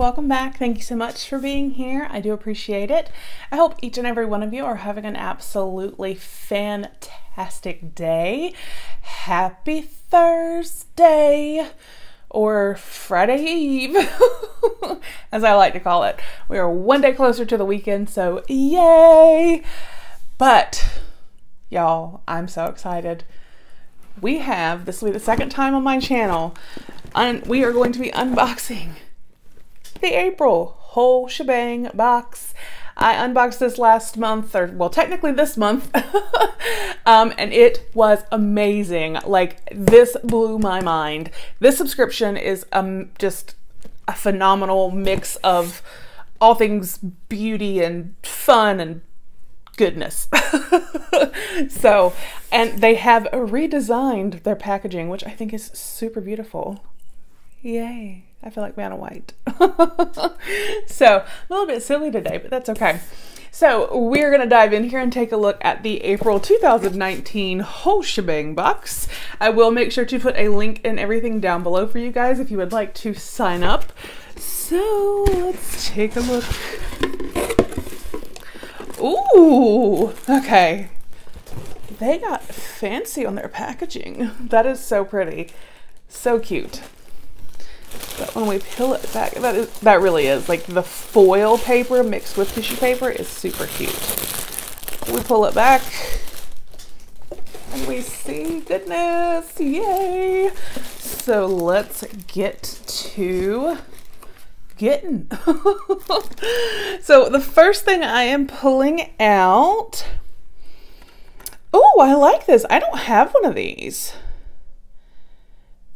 welcome back. Thank you so much for being here. I do appreciate it. I hope each and every one of you are having an absolutely fantastic day. Happy Thursday or Friday Eve, as I like to call it. We are one day closer to the weekend, so yay! But y'all, I'm so excited. This will be the second time on my channel, and we are going to be unboxing the April Whole Sha Bang Box. I unboxed this last month, or well, technically this month, and it was amazing. Like, this blew my mind. This subscription is just a phenomenal mix of all things beauty and fun and goodness. So, and they have redesigned their packaging, which I think is super beautiful. Yay. I feel like Vanna White. So, a little bit silly today, but that's okay. So, we're going to dive in here and take a look at the April 2019 Whole Sha Bang Box. I will make sure to put a link and everything down below for you guys if you would like to sign up. So, let's take a look. Ooh, okay. They got fancy on their packaging. That is so pretty. So cute. But when we peel it back, that really is, like, the foil paper mixed with tissue paper is super cute. We pull it back and we see goodness, yay. So let's get to getting. So the first thing I am pulling out, oh, I like this. I don't have one of these.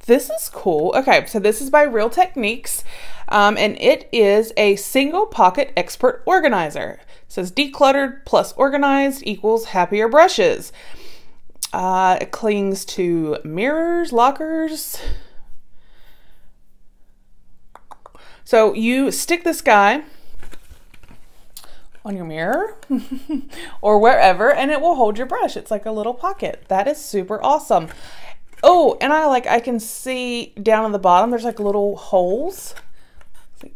This is cool. Okay, so this is by Real Techniques, and it is a single pocket expert organizer. It says decluttered plus organized equals happier brushes. It clings to mirrors, lockers. So you stick this guy on your mirror or wherever, and it will hold your brush. It's like a little pocket. That is super awesome. Oh, and I can see down on the bottom, there's like little holes.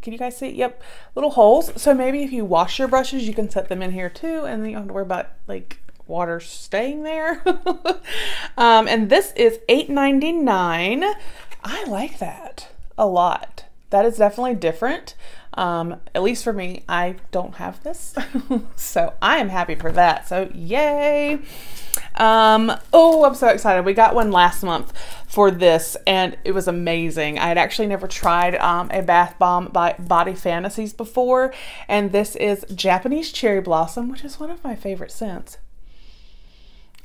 Can you guys see? Yep, little holes. So maybe if you wash your brushes, you can set them in here too, and then you don't have to worry about like water staying there. And this is $8.99. I like that a lot. That is definitely different. At least for me, I don't have this. So I am happy for that. So yay. Oh, I'm so excited. We got one last month for this and it was amazing. I had actually never tried a bath bomb by Body Fantasies before, and this is Japanese Cherry Blossom, which is one of my favorite scents.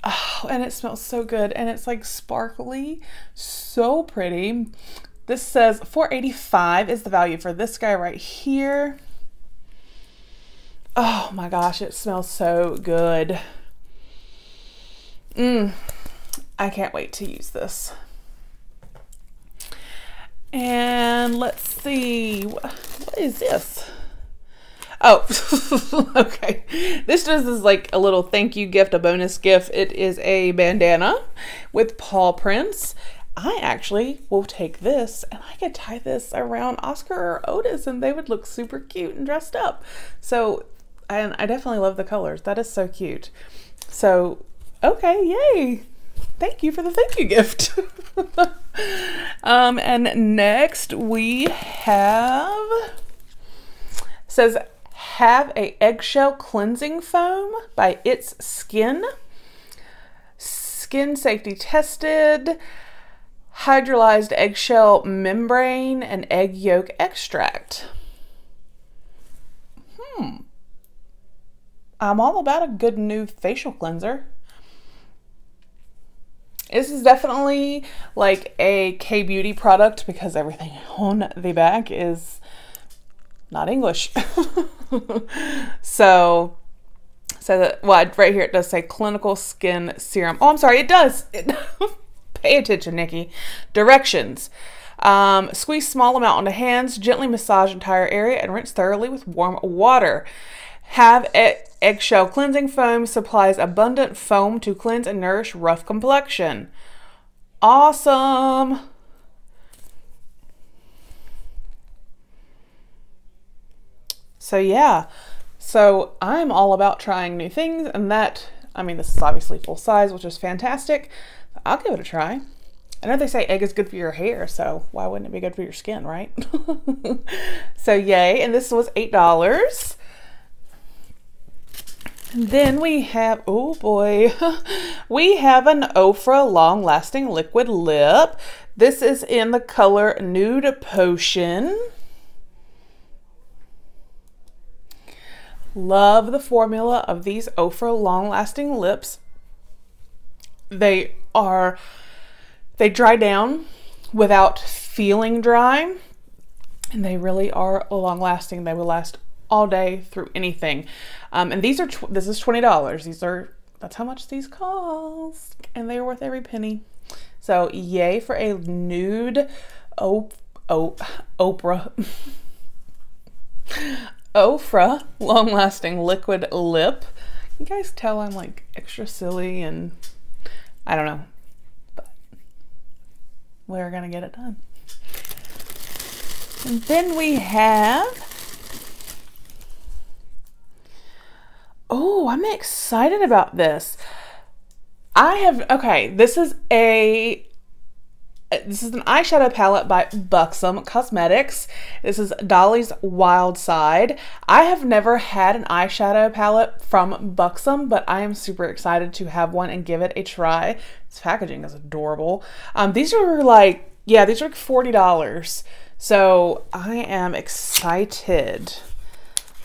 Oh, and it smells so good, and it's like sparkly, so pretty. This says $4.85 is the value for this guy right here. Oh my gosh, it smells so good. I can't wait to use this. And let's see, what is this? Oh, okay. This just is like a little thank you gift, a bonus gift. It is a bandana with paw prints. I actually will take this and I could tie this around Oscar or Otis and they would look super cute and dressed up. So, and I definitely love the colors. That is so cute. So, okay, yay. Thank you for the thank you gift. And next we have, says, have a eggshell cleansing foam by It's Skin. Skin safety tested, hydrolyzed eggshell membrane and egg yolk extract. I'm all about a good new facial cleanser. This is definitely like a K-beauty product because everything on the back is not English. So that, well, right here it does say clinical skin serum. Oh, I'm sorry, it does. Pay attention, Nicki. Directions. Squeeze small amount onto hands, gently massage entire area, and rinse thoroughly with warm water. Have eggshell cleansing foam, supplies abundant foam to cleanse and nourish rough complexion. Awesome. So yeah, so I'm all about trying new things, and that, I mean, this is obviously full size, which is fantastic. I'll give it a try. I know they say egg is good for your hair, so why wouldn't it be good for your skin, right? So yay, and this was $8. And then we have, oh boy, we have an Ofra Long Lasting Liquid Lip. This is in the color Nude Potion. Love the formula of these Ofra Long Lasting Lips. They dry down without feeling dry, and they really are long lasting. They will last all day through anything. And this is $20. That's how much these cost, and they are worth every penny. So yay for a nude Ofra Long Lasting Liquid Lip. You guys tell I'm like extra silly, and I don't know, but we're gonna get it done. And then we have, oh, I'm excited about this. This is an eyeshadow palette by Buxom Cosmetics. This is Dolly's Wild Side. I have never had an eyeshadow palette from Buxom, but I am super excited to have one and give it a try. This packaging is adorable. These are like $40. So I am excited.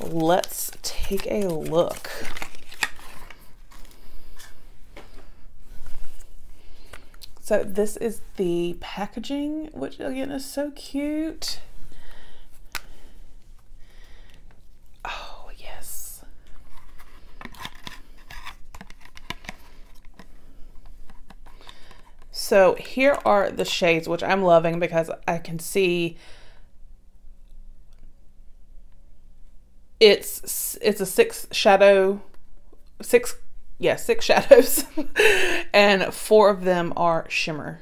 Let's take a look. So this is the packaging, which again is so cute. Oh, yes. So here are the shades, which I'm loving because I can see it's a six shadows, and 4 of them are shimmery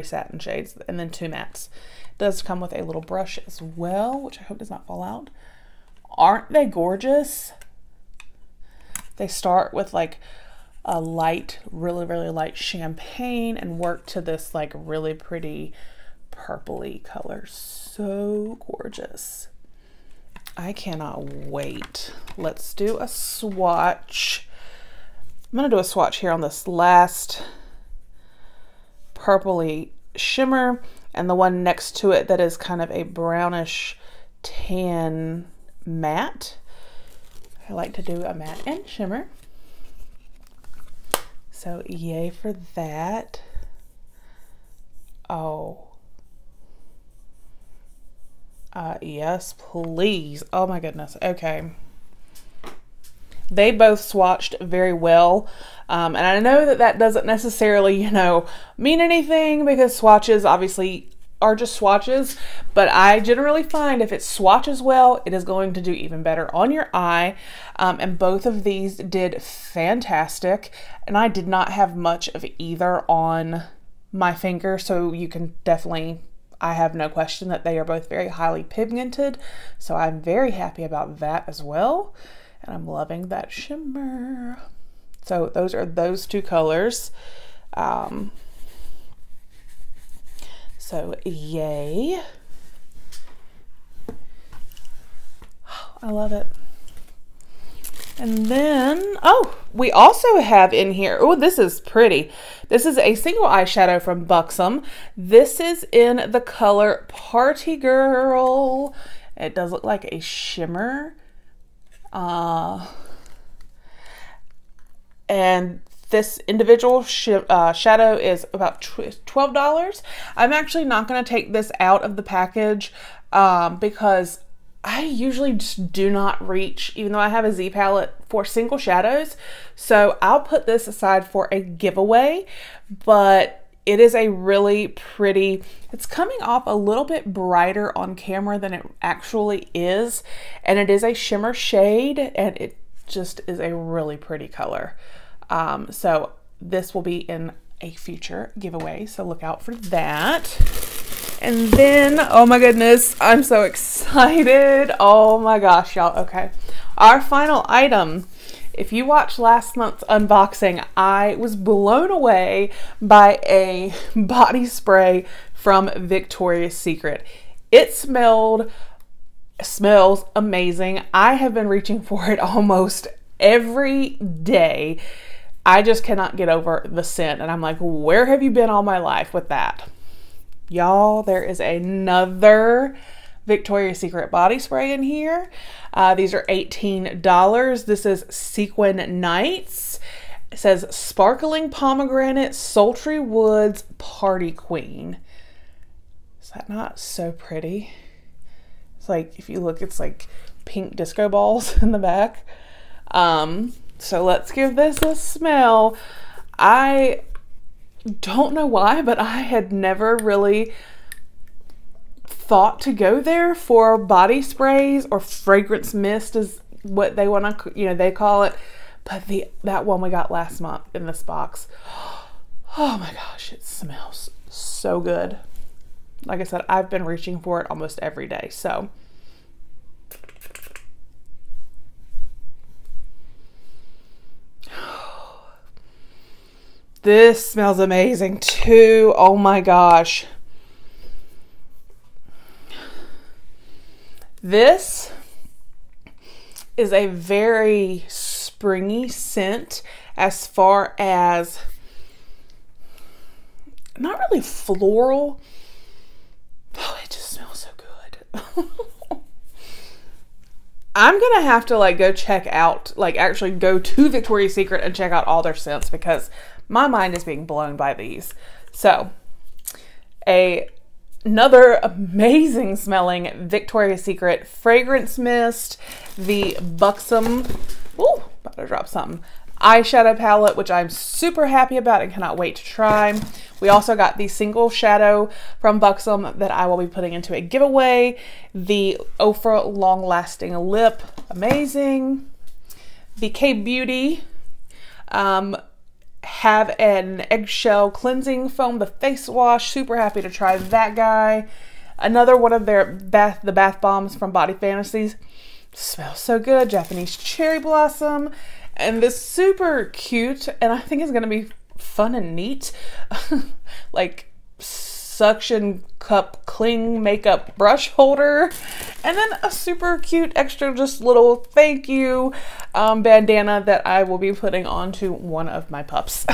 satin shades, and then 2 mattes. It does come with a little brush as well, which I hope does not fall out. Aren't they gorgeous? They start with like a light, really light champagne and work to this like really pretty purpley color. So gorgeous. I cannot wait. Let's do a swatch. I'm gonna do a swatch here on this last purpley shimmer and the one next to it that is kind of a brownish tan matte. I like to do a matte and shimmer. So yay for that. Oh. Yes, please. Oh my goodness. Okay. They both swatched very well. And I know that that doesn't necessarily, mean anything because swatches obviously are just swatches, but I generally find if it swatches well, it is going to do even better on your eye. And both of these did fantastic. And I did not have much of either on my finger, so you can definitely, I have no question that they are both very highly pigmented, so I'm very happy about that as well, and I'm loving that shimmer. So those are those 2 colors. So yay. I love it. And then, oh, we also have in here, oh, this is pretty. This is a single eyeshadow from Buxom. This is in the color Party Girl. It does look like a shimmer. And this individual shadow is about $12. I'm actually not going to take this out of the package because I usually just do not reach, even though I have a Z palette, for single shadows. So I'll put this aside for a giveaway, but it is a really pretty, it's coming off a little bit brighter on camera than it actually is. And it is a shimmer shade, and it just is a really pretty color. So this will be in a future giveaway, so look out for that. And then, oh my goodness, I'm so excited. Oh my gosh, y'all. Okay. Our final item. If you watched last month's unboxing, I was blown away by a body spray from Victoria's Secret. It smells amazing. I have been reaching for it almost every day. I just cannot get over the scent. And I'm like, where have you been all my life with that? Y'all, there is another Victoria's Secret body spray in here. These are $18. This is Sequin Nights. It says Sparkling Pomegranate, Sultry Woods, Party Queen. Is that not so pretty? It's like, if you look, it's like pink disco balls in the back. So let's give this a smell. I don't know why, but I had never really thought to go there for body sprays, or fragrance mist is what they want to, you know, they call it. But that one we got last month in this box, oh my gosh, it smells so good. Like I said, I've been reaching for it almost every day. So this smells amazing too. Oh my gosh. This is a very springy scent, as far as not really floral. Oh, it just smells so good. I'm gonna have to like go check out, like actually go to Victoria's Secret and check out all their scents, because my mind is being blown by these. So another amazing smelling Victoria's Secret fragrance mist, the Buxom, ooh, about to drop something, eyeshadow palette, which I'm super happy about and cannot wait to try. We also got the single shadow from Buxom that I will be putting into a giveaway. The Ofra long lasting lip, amazing. The K-Beauty have an eggshell cleansing foam, the face wash, super happy to try that guy. Another one of their the bath bombs from Body Fantasies, smells so good, Japanese cherry blossom. And this super cute, and I think it's gonna be fun and neat, like suction cup cling makeup brush holder, and then a super cute extra just little thank you bandana that I will be putting onto one of my pups.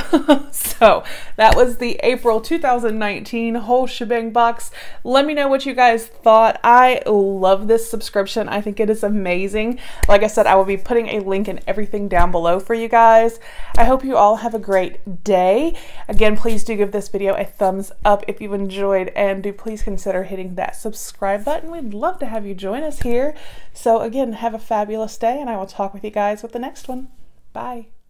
So that was the April 2019 Whole Sha Bang Box. Let me know what you guys thought. I love this subscription. I think it is amazing. Like I said, I will be putting a link and everything down below for you guys. I hope you all have a great day. Again, please do give this video a thumbs up if you enjoyed, and do please consider hitting that subscribe button. We'd love to have you join us here. So again, have a fabulous day, and I will talk with you guys with the next one. Bye.